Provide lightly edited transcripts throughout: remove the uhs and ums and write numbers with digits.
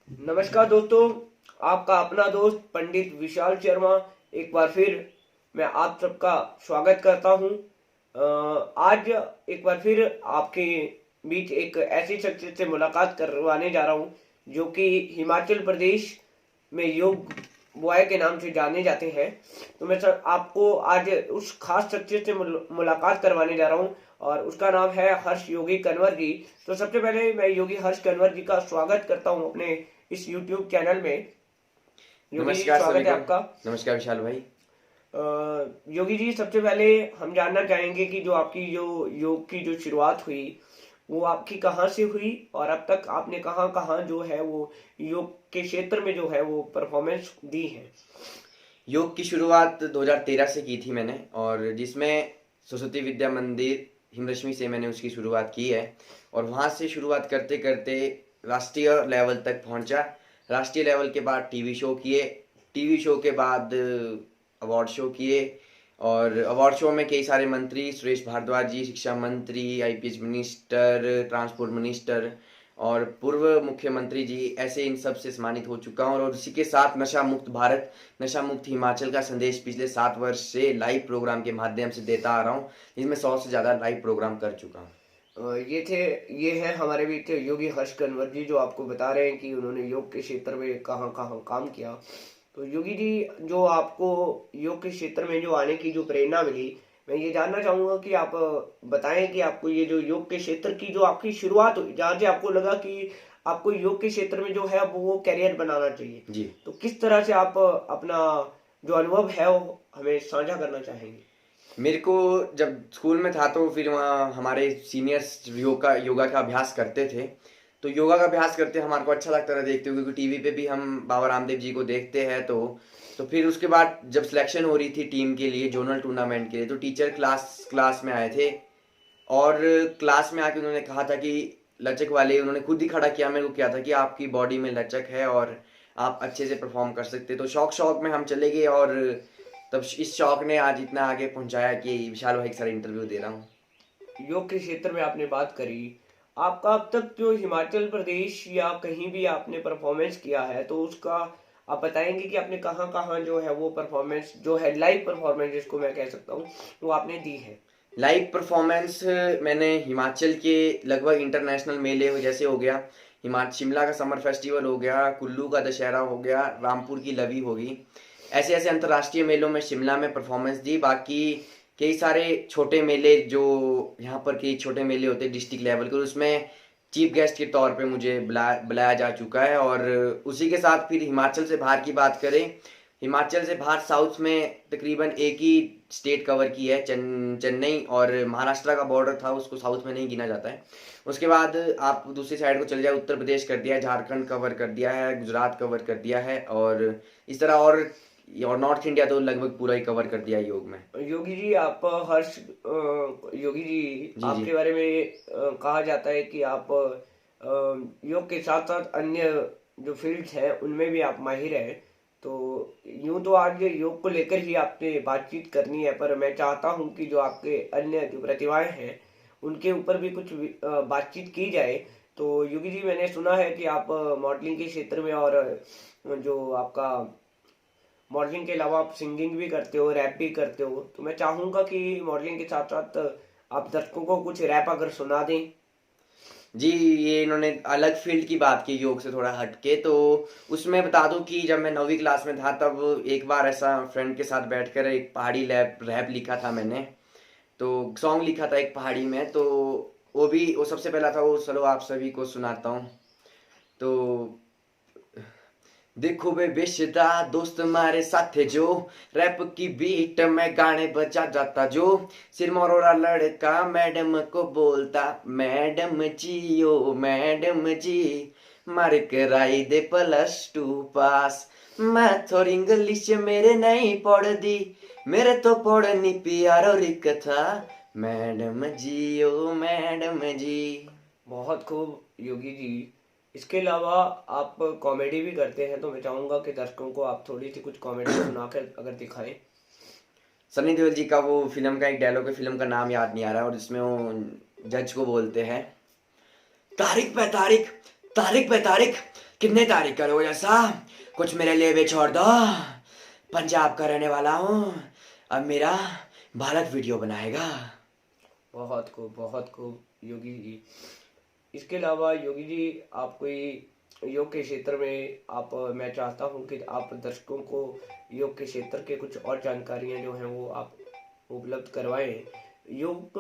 नमस्कार दोस्तों, आपका अपना दोस्त पंडित विशाल शर्मा एक बार फिर मैं आप सबका स्वागत करता हूं। आज एक बार फिर आपके बीच एक ऐसी शख्सियत से मुलाकात करवाने जा रहा हूं जो कि हिमाचल प्रदेश में योग बॉय के नाम से जाने जाते हैं। तो मैं सर आपको आज उस खास शख्सियत से मुलाकात करवाने जा रहा हूं और उसका नाम है हर्ष योगी कन्वर जी। तो सबसे पहले मैं योगी हर्ष कन्वर जी का स्वागत करता हूं अपने इस YouTube चैनल में। योगी जी नमस्कार सभी स्वागत है को। आपका। नमस्कार विशाल भाई। योगी जी सबसे पहले हम जानना चाहेंगे कि जो आपकी जो योग की जो शुरुआत हुई वो आपकी कहाँ से हुई और अब तक आपने कहाँ कहाँ जो है वो योग के क्षेत्र में जो है वो परफॉर्मेंस दी है। योग की शुरुआत 2013 से की थी मैंने, और जिसमें सरस्वती विद्या मंदिर हिमरश्मि से मैंने उसकी शुरुआत की है। और वहाँ से शुरुआत करते करते राष्ट्रीय लेवल तक पहुँचा। राष्ट्रीय लेवल के बाद टीवी शो किए, टीवी शो के बाद अवार्ड शो किए, और अवार्ड शो में कई सारे मंत्री, सुरेश भारद्वाज जी शिक्षा मंत्री, आईपीएस मिनिस्टर, ट्रांसपोर्ट मिनिस्टर और पूर्व मुख्यमंत्री जी, ऐसे इन सब से सम्मानित हो चुका हूँ। और उसी के साथ नशा मुक्त भारत, नशा मुक्त हिमाचल का संदेश पिछले 7 वर्ष से लाइव प्रोग्राम के माध्यम से देता आ रहा हूँ, जिसमें 100 से ज़्यादा लाइव प्रोग्राम कर चुका हूँ। ये है हमारे बीच योगी हर्ष कन्वर जी जो आपको बता रहे हैं कि उन्होंने योग के क्षेत्र में कहाँ कहाँ काम किया। तो योगी जी जो आपको योग के क्षेत्र में जो आने की जो प्रेरणा मिली, मैं ये जानना चाहूंगा कि आप बताएं कि आपको ये जो योग के क्षेत्र की जो आपकी शुरुआत हुई जहाँ से आपको लगा कि आपको योग के क्षेत्र में जो है अब वो कैरियर बनाना चाहिए, जी, तो किस तरह से आप अपना जो अनुभव है वो हमें साझा करना चाहेंगे। मेरे को जब स्कूल में था तो फिर वहाँ हमारे सीनियर्स योगा का अभ्यास करते थे। तो योगा का अभ्यास करते हमारे को अच्छा लगता था देखते हुए, क्योंकि टीवी पे भी हम बाबा रामदेव जी को देखते हैं। तो फिर उसके बाद जब सिलेक्शन हो रही थी टीम के लिए, जोनल टूर्नामेंट के लिए, तो टीचर क्लास में आए थे। और क्लास में आके उन्होंने कहा था कि लचक वाले, उन्होंने खुद ही खड़ा किया मेरे को, किया था कि आपकी बॉडी में लचक है और आप अच्छे से परफॉर्म कर सकते। तो शौक शौक में हम चले गए, और तब इस शौक ने आज इतना आगे पहुंचाया कि विशाल भाई के साथ इंटरव्यू दे रहा हूँ। योग के क्षेत्र में आपने बात करी, आपका अब तक जो हिमाचल प्रदेश या कहीं भी आपने परफॉर्मेंस किया है तो उसका आप बताएंगे कि आपने कहाँ कहाँ जो है वो परफॉर्मेंस जो है लाइव परफॉर्मेंस जिसको मैं कह सकता हूँ वो आपने दी है। लाइव परफॉर्मेंस मैंने हिमाचल के लगभग इंटरनेशनल मेले जैसे हो गया, हिमाचल शिमला का समर फेस्टिवल हो गया, कुल्लू का दशहरा हो गया, रामपुर की लवी होगी, ऐसे ऐसे अंतर्राष्ट्रीय मेलों में शिमला में परफॉर्मेंस दी। बाकी कई सारे छोटे मेले जो यहाँ पर कई छोटे मेले होते हैं डिस्ट्रिक्ट लेवल के, उसमें चीफ गेस्ट के तौर पे मुझे बुलाया जा चुका है। और उसी के साथ फिर हिमाचल से बाहर की बात करें, हिमाचल से बाहर साउथ में तकरीबन एक ही स्टेट कवर की है, चेन्नई, और महाराष्ट्र का बॉर्डर था, उसको साउथ में नहीं गिना जाता है। उसके बाद आप दूसरी साइड को चले जाए, उत्तर प्रदेश कर दिया है, झारखंड कवर कर दिया है, गुजरात कवर कर दिया है, और इस तरह और नॉर्थ इंडिया तो लगभग पूरा ही कवर कर दिया है योग में। योगी जी आप हर्ष योगी जी जी जी। आपके बारे में कहा जाता है कि आप योग के साथ साथ अन्य जो फील्ड्स हैं उनमें भी आप माहिर हैं। तो यूं तो आज योग को लेकर ही आपने बातचीत करनी है, पर मैं चाहता हूं कि जो आपके अन्य जो प्रतिभाएं हैं उनके ऊपर भी कुछ बातचीत की जाए। तो योगी जी मैंने सुना है कि आप मॉडलिंग के क्षेत्र में और जो आपका मॉडलिंग के अलावा आप सिंगिंग भी करते हो, रैप भी करते हो। तो मैं चाहूंगा कि मॉडलिंग के साथ साथ आप दर्शकों को कुछ रैप अगर सुना दें। जी, ये इन्होंने अलग फील्ड की बात की योग से थोड़ा हटके, तो उसमें बता दूं कि जब मैं 9वीं क्लास में था तब एक बार ऐसा फ्रेंड के साथ बैठकर एक पहाड़ी रैप लिखा था मैंने। तो सॉन्ग लिखा था एक पहाड़ी में, तो वो सबसे पहला था, वो चलो आप सभी को सुनाता हूँ। तो देखो बे बेशदा दोस्त हमारे साथ है जो, रैप की बीट में गाने बजा जाता जो, सिर मरोड़ा लड़का मैडम को बोलता, मैडम जी ओ मैडम जी, मार कराई दे +2 पास। मैं थोड़ी इंग्लिश मेरे नहीं पढ़ दी, मेरे तो पढ़नी प्यारो रिक था, मैडम जी ओ मैडम जी। बहुत खूब योगी जी। इसके अलावा आप कॉमेडी भी करते हैं, तो मैं चाहूंगा कि दर्शकों को आप थोड़ी सी कुछ कॉमेडी सुनाकर अगर दिखाएं। सनी देओल जी का वो फिल्म का एक डायलॉग है, फिल्म का नाम याद नहीं आ रहा है, और इसमें वो जज को बोलते हैं, तारिक पे तारिक, तारिक पे तारिक, कितने तारीख का रोजा साहब, कुछ मेरे लिए भी छोड़ दो। पंजाब का रहने वाला हूँ, अब मेरा भारत वीडियो बनाएगा। बहुत खूब योगी जी। इसके अलावा योगी जी, आप कोई योग के क्षेत्र में आप, मैं चाहता हूँ कि आप दर्शकों को योग के क्षेत्र के कुछ और जानकारियाँ जो हैं वो आप उपलब्ध करवाएं। योग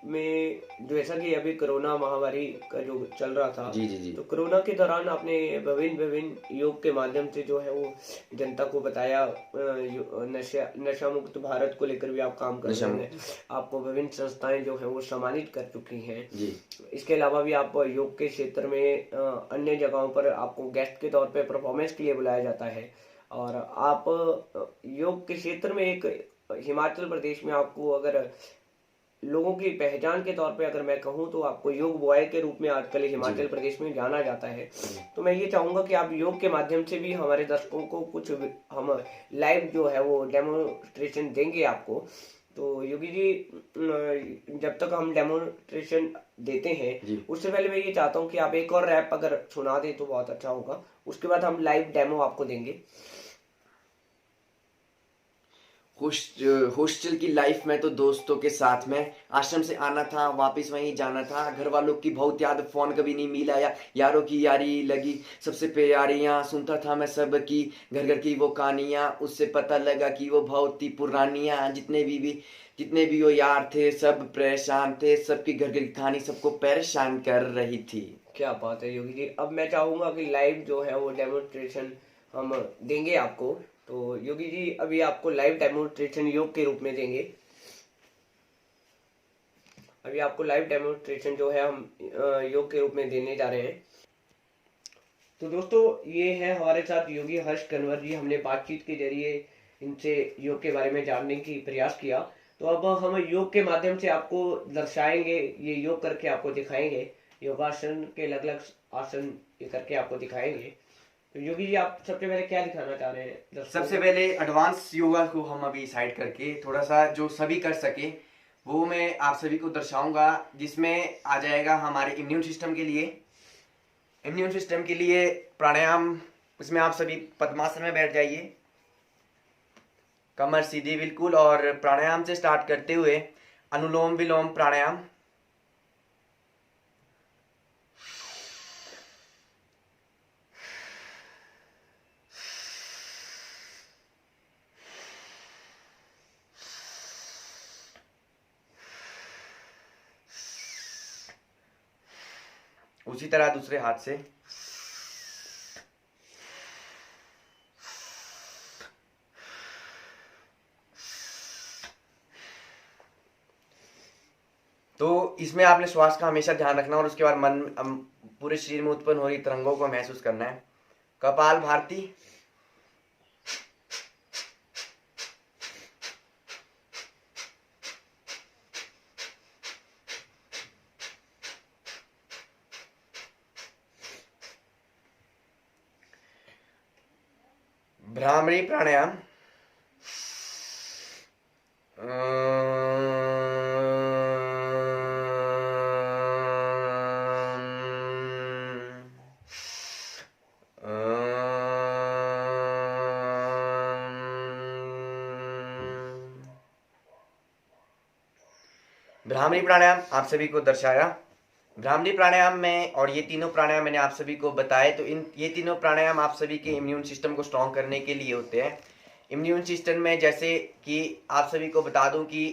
में जैसा कि अभी कोरोना महामारी का जो चल रहा था, जी जी जी। तो कोरोना के दौरान आपने विभिन्न विभिन्न योग के माध्यम से जो है वो जनता को बताया। नशा मुक्त भारत को लेकर भी आप काम कर नशा रहे हैं। आपको विभिन्न संस्थाएं जो है वो सम्मानित कर चुकी हैं। जी इसके अलावा भी आप योग के क्षेत्र में अन्य जगहों पर आपको गेस्ट के तौर पे परफॉर्मेंस के लिए बुलाया जाता है। और आप योग के क्षेत्र में एक हिमाचल प्रदेश में आपको अगर लोगों की पहचान के तौर पे अगर मैं कहूँ तो आपको योग बॉय के रूप में आजकल हिमाचल प्रदेश में जाना जाता है। तो मैं ये चाहूंगा कि आप योग के माध्यम से भी हमारे दर्शकों को कुछ हम लाइव जो है वो डेमोन्स्ट्रेशन देंगे आपको। तो योगी जी, जब तक हम डेमोन्स्ट्रेशन देते हैं उससे पहले मैं ये चाहता हूँ कि आप एक और रैप अगर सुना दे तो बहुत अच्छा होगा। उसके बाद हम लाइव डेमो आपको देंगे। हॉस्टल की लाइफ में तो दोस्तों के साथ में आश्रम से आना था, वापस वहीं जाना था, घर वालों की बहुत याद, फोन कभी नहीं मिला, यारों की यारी लगी सबसे प्यारियां, सुनता था मैं सब की घर घर की वो कहानियां, उससे पता लगा कि वो बहुत ही पुरानियां, जितने भी वो यार थे सब परेशान थे, सबकी घर घर की कहानी सबको परेशान कर रही थी। क्या बात है योगी जी। अब मैं चाहूंगा कि लाइव जो है वो डेमोन्स्ट्रेशन हम देंगे आपको। तो योगी जी, अभी आपको लाइव डेमोन्स्ट्रेशन योग के रूप में देंगे। अभी आपको लाइव डेमोन्स्ट्रेशन जो है हम योग के रूप में देने जा रहे हैं। तो दोस्तों, ये है हमारे साथ योगी हर्ष कन्वर जी। हमने बातचीत के जरिए इनसे योग के बारे में जानने की प्रयास किया। तो अब हम योग के माध्यम से आपको दर्शाएंगे, ये योग करके आपको दिखाएंगे। योगासन के अलग अलग आसन ये करके आपको दिखाएंगे। तो योगी जी, आप सबसे पहले क्या दिखाना चाह रहे हैं दर्शकों सबसे को? पहले एडवांस योगा को हम अभी साइड करके थोड़ा सा जो सभी कर सके वो मैं आप सभी को दर्शाऊंगा, जिसमें आ जाएगा हमारे इम्यून सिस्टम के लिए। इम्यून सिस्टम के लिए प्राणायाम, उसमें आप सभी पद्मासन में बैठ जाइए, कमर सीधी बिल्कुल, और प्राणायाम से स्टार्ट करते हुए अनुलोम विलोम प्राणायाम। उसी तरह दूसरे हाथ से। तो इसमें आपने श्वास का हमेशा ध्यान रखना और उसके बाद मन पूरे शरीर में उत्पन्न हो रही तरंगों को महसूस करना है। कपाल भारती, भ्रामरी प्राणायाम, भ्रामरी प्राणायाम आप सभी को दर्शाया। भ्रामरी प्राणायाम में, और ये तीनों प्राणायाम मैंने आप सभी को बताए, तो ये तीनों प्राणायाम आप सभी के इम्यून सिस्टम को स्ट्रॉन्ग करने के लिए होते हैं। इम्यून सिस्टम में जैसे कि आप सभी को बता दूं कि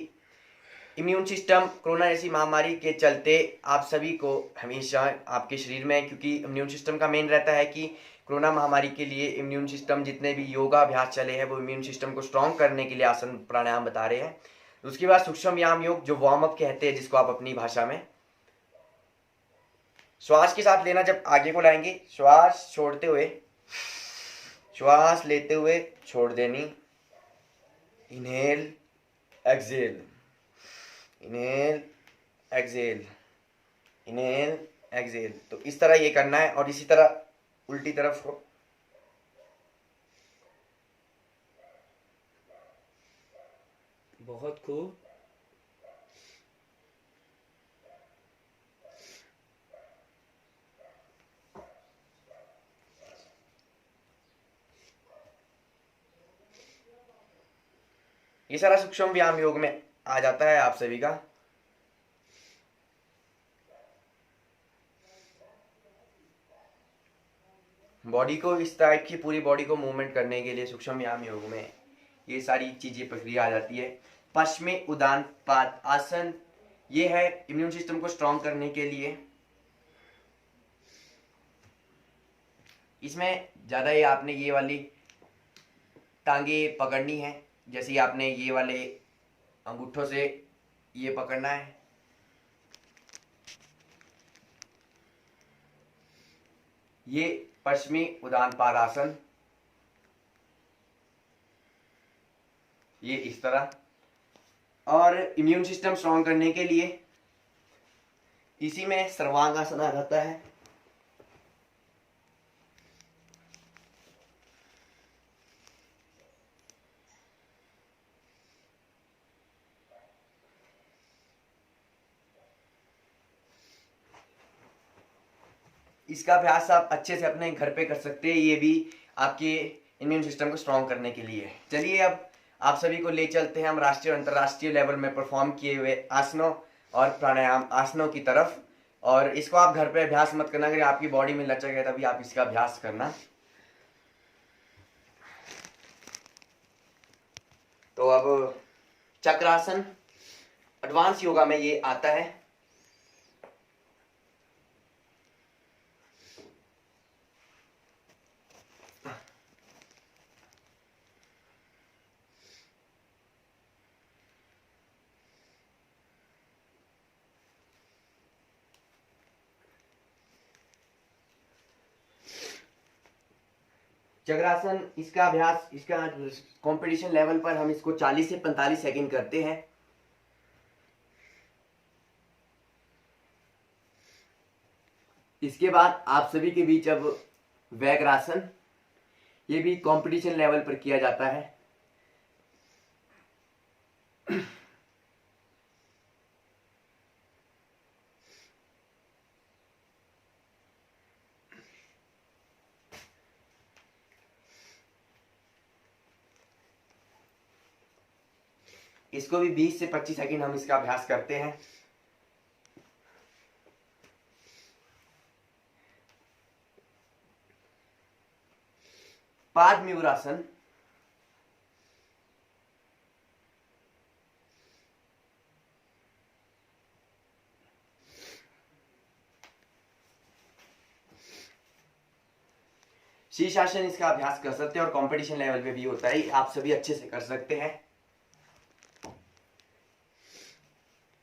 इम्यून सिस्टम कोरोना जैसी महामारी के चलते आप सभी को हमेशा आपके शरीर में, क्योंकि इम्यून सिस्टम का मेन रहता है कि कोरोना महामारी के लिए इम्यून सिस्टम, जितने भी योगा अभ्यास चले हैं वो इम्यून सिस्टम को स्ट्रॉन्ग करने के लिए आसन प्राणायाम बता रहे हैं। उसके बाद सूक्ष्म व्यायाम योग, जो वार्म अप कहते हैं जिसको आप अपनी भाषा में, श्वास के साथ लेना, जब आगे को लाएंगे श्वास छोड़ते हुए, श्वास लेते हुए छोड़ देनी, inhale exhale, inhale exhale, inhale exhale. तो इस तरह ये करना है, और इसी तरह उल्टी तरफ को। बहुत खूब। ये सारा सूक्ष्म व्यायाम योग में आ जाता है आप सभी का। बॉडी को इस टाइप की पूरी बॉडी को मूवमेंट करने के लिए सूक्ष्म व्यायाम योग में ये सारी चीजें प्रक्रिया आ जाती है। पश्चिमी उदान पाद आसन, ये है इम्यून सिस्टम को स्ट्रॉन्ग करने के लिए। इसमें ज्यादा ही आपने ये वाली टांगे पकड़नी है, जैसे ही आपने ये वाले अंगूठों से ये पकड़ना है। ये पश्चिमी उदान पाद आसन, ये इस तरह। और इम्यून सिस्टम स्ट्रॉन्ग करने के लिए इसी में सर्वांगासन आ जाता है। इसका अभ्यास आप अच्छे से अपने घर पे कर सकते हैं, ये भी आपके इम्यून सिस्टम को स्ट्रॉन्ग करने के लिए। चलिए अब आप सभी को ले चलते हैं हम राष्ट्रीय और अंतर्राष्ट्रीय लेवल में परफॉर्म किए हुए आसनों और प्राणायाम आसनों की तरफ। और इसको आप घर पे अभ्यास मत करना, अगर आपकी बॉडी में लचक है तभी आप इसका अभ्यास करना। तो अब चक्रासन एडवांस योगा में ये आता है। चक्रासन, इसका अभ्यास, इसका कंपटीशन लेवल पर हम इसको 40 से 45 सेकंड करते हैं। इसके बाद आप सभी के बीच अब वैग्रासन, ये भी कंपटीशन लेवल पर किया जाता है। इसको भी 20 से 25 सेकंड हम इसका अभ्यास करते हैं। पादम्यूरासन, शीर्षासन, इसका अभ्यास कर सकते हैं और कंपटीशन लेवल पे भी होता है, आप सभी अच्छे से कर सकते हैं।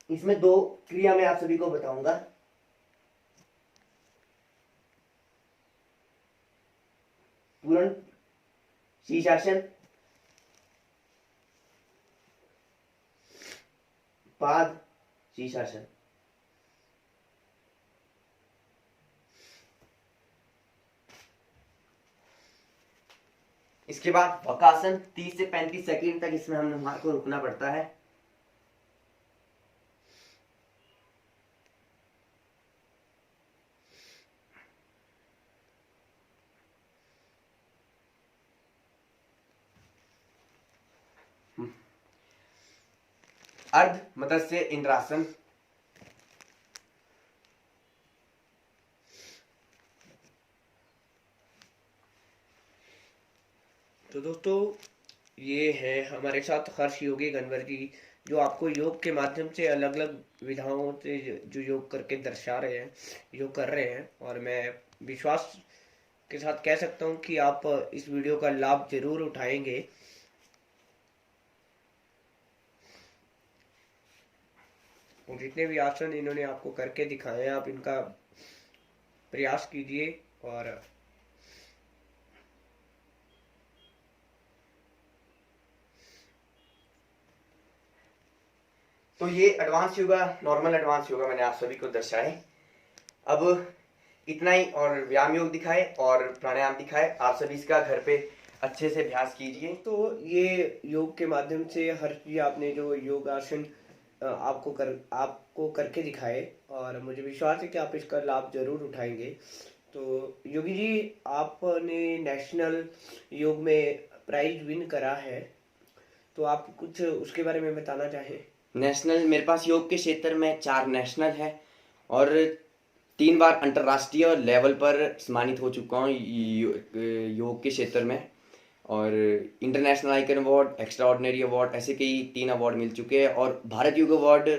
इसमें 2 क्रिया मैं आप सभी को बताऊंगा। पूर्ण शीर्षासन, पाद शीर्षासन। इसके बाद वकासन, 30 से 35 सेकंड तक इसमें हमारे को रुकना पड़ता है। अर्ध मत्स्य इंद्रासन, तो दोस्तों ये है हमारे साथ हर्ष योगी गनवर जी, जो आपको योग के माध्यम से अलग अलग विधाओं से जो योग करके दर्शा रहे हैं, योग कर रहे हैं। और मैं विश्वास के साथ कह सकता हूँ कि आप इस वीडियो का लाभ जरूर उठाएंगे। और जितने भी आसन इन्होंने आपको करके दिखाए हैं, आप इनका प्रयास कीजिए। और तो ये advance yoga, normal advance yoga मैंने आप सभी को दर्शाए। अब इतना ही, और व्यायाम योग दिखाए और प्राणायाम दिखाए, आप सभी इसका घर पे अच्छे से अभ्यास कीजिए। तो ये योग के माध्यम से हर्ष जी आपने जो योगासन आपको करके दिखाए, और मुझे विश्वास है कि आप इसका लाभ जरूर उठाएंगे। तो योगी जी, आपने नेशनल योग में प्राइज विन करा है, तो आप कुछ उसके बारे में बताना चाहें। नेशनल, मेरे पास योग के क्षेत्र में 4 नेशनल है और 3 बार अंतर्राष्ट्रीय लेवल पर सम्मानित हो चुका हूँ योग के क्षेत्र में। और international icon award, extra ordinary award, ऐसे कई 3 अवार्ड मिल चुके हैं। और भारत योग अवार्ड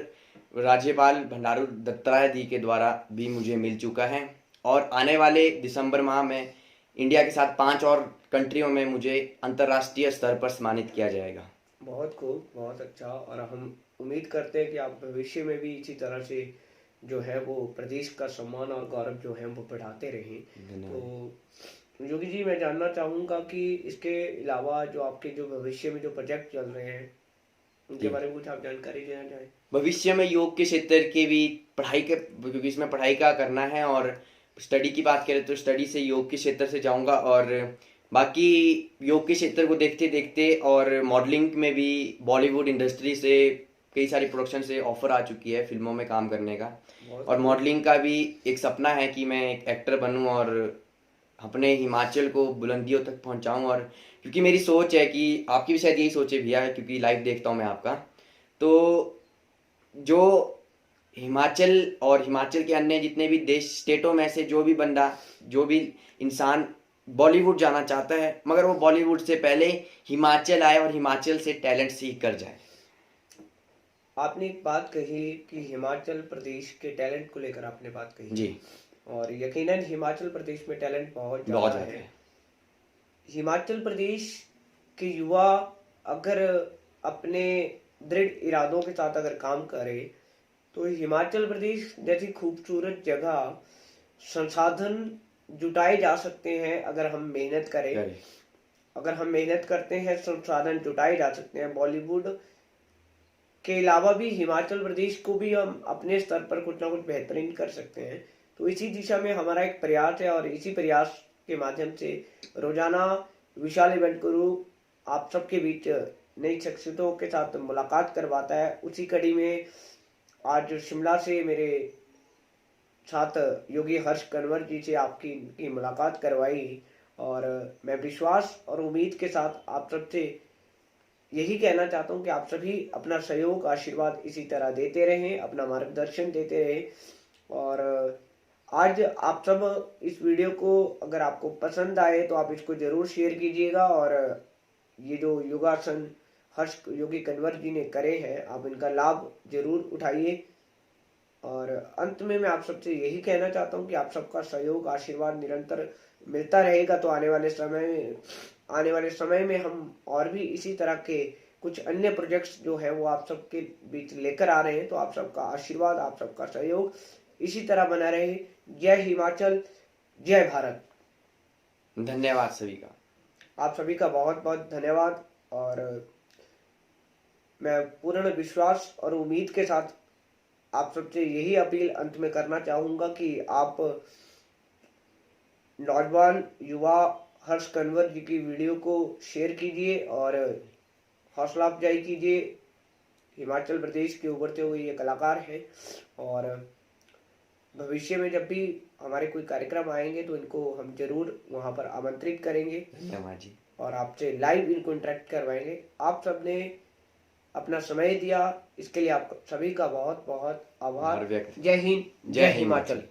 राज्यपाल भंडारू दत्तात्रेय के द्वारा भी मुझे मिल चुका है। और आने वाले दिसंबर माह में इंडिया के साथ 5 और कंट्रियों में मुझे अंतर्राष्ट्रीय स्तर पर सम्मानित किया जाएगा। बहुत खूब, बहुत अच्छा। और हम उम्मीद करते हैं कि आप भविष्य में भी इसी तरह से जो है वो प्रदेश का सम्मान और गौरव जो है वो बढ़ाते रहें। तो योगी जी, मैं जानना चाहूँगा कि इसके अलावा जो आपके जो भविष्य में जो प्रोजेक्ट चल रहे हैं उनके बारे में कुछ आप जानकारी देना चाहें। भविष्य में योग के क्षेत्र के भी पढ़ाई के, क्योंकि इसमें पढ़ाई का करना है, और स्टडी की बात करें तो स्टडी से योग के क्षेत्र से जाऊंगा। और बाकी योग के क्षेत्र को देखते देखते और मॉडलिंग में भी बॉलीवुड इंडस्ट्री से कई सारी प्रोडक्शन से ऑफर आ चुकी है फिल्मों में काम करने का। और मॉडलिंग का भी एक सपना है कि मैं एक एक्टर बनूं और अपने हिमाचल को बुलंदियों तक पहुंचाऊं। और क्योंकि मेरी सोच है कि आपकी भी शायद यही सोच है भैया, क्योंकि लाइव देखता हूं मैं आपका, तो जो हिमाचल और हिमाचल के अन्य जितने भी देश स्टेटों में से जो भी बंदा, जो भी इंसान बॉलीवुड जाना चाहता है, मगर वो बॉलीवुड से पहले हिमाचल आए और हिमाचल से टैलेंट सीख कर जाए। आपने एक बात कही कि हिमाचल प्रदेश के टैलेंट को लेकर आपने बात कही जी, और यकीनन हिमाचल प्रदेश में टैलेंट बहुत ज़्यादा है। हिमाचल प्रदेश के युवा अगर अपने दृढ़ इरादों के साथ अगर काम करे तो हिमाचल प्रदेश जैसी खूबसूरत जगह संसाधन जुटाए जा सकते हैं। अगर हम मेहनत करें, अगर हम मेहनत करते हैं, संसाधन जुटाए जा सकते हैं। बॉलीवुड के अलावा भी हिमाचल प्रदेश को भी हम अपने स्तर पर कुछ ना कुछ बेहतरीन कर सकते हैं। तो इसी दिशा में हमारा एक प्रयास है और इसी प्रयास के माध्यम से रोजाना विशाल इवेंट गुरु आप सबके बीच नई शख्सियतों के साथ मुलाकात करवाता है। उसी कड़ी में आज शिमला से मेरे साथ योगी हर्ष कन्वर जी से आपकी मुलाकात करवाई और मैं विश्वास और उम्मीद के साथ आप सबसे यही कहना चाहता हूं कि आप सभी अपना सहयोग, आशीर्वाद इसी तरह देते रहें, अपना मार्गदर्शन देते रहें। और आज आप सब इस वीडियो को अगर आपको पसंद आए तो आप इसको जरूर शेयर कीजिएगा और ये जो योगासन हर्ष योगी कन्वर जी ने करे हैं, आप इनका लाभ जरूर उठाइए। और अंत में मैं आप सबसे यही कहना चाहता हूं कि आप सबका सहयोग, आशीर्वाद निरंतर मिलता रहेगा तो आने वाले समय में हम और भी इसी तरह के कुछ अन्य प्रोजेक्ट्स जो है वो आप सबके बीच लेकर आ रहे हैं। तो आप सबका आशीर्वाद, आप सबका सहयोग इसी तरह बना रहे। जय हिमाचल, जय भारत। धन्यवाद सभी का। आप सभी का बहुत बहुत धन्यवाद। और मैं पूर्ण विश्वास और उम्मीद के साथ आप सबसे यही अपील अंत में करना चाहूंगा कि आप नौजवान युवा हर्ष कन्वर जी की वीडियो को शेयर कीजिए और हौसला अफजाई कीजिए। हिमाचल प्रदेश के उभरते हुए ये कलाकार हैं और भविष्य में जब भी हमारे कोई कार्यक्रम आएंगे तो इनको हम जरूर वहां पर आमंत्रित करेंगे। धन्यवाद जी। और आपसे लाइव इनको इंटरेक्ट करवाएंगे। आप सबने अपना समय दिया, इसके लिए आप सभी का बहुत बहुत आभार। जय हिंद, जय हिमाचल।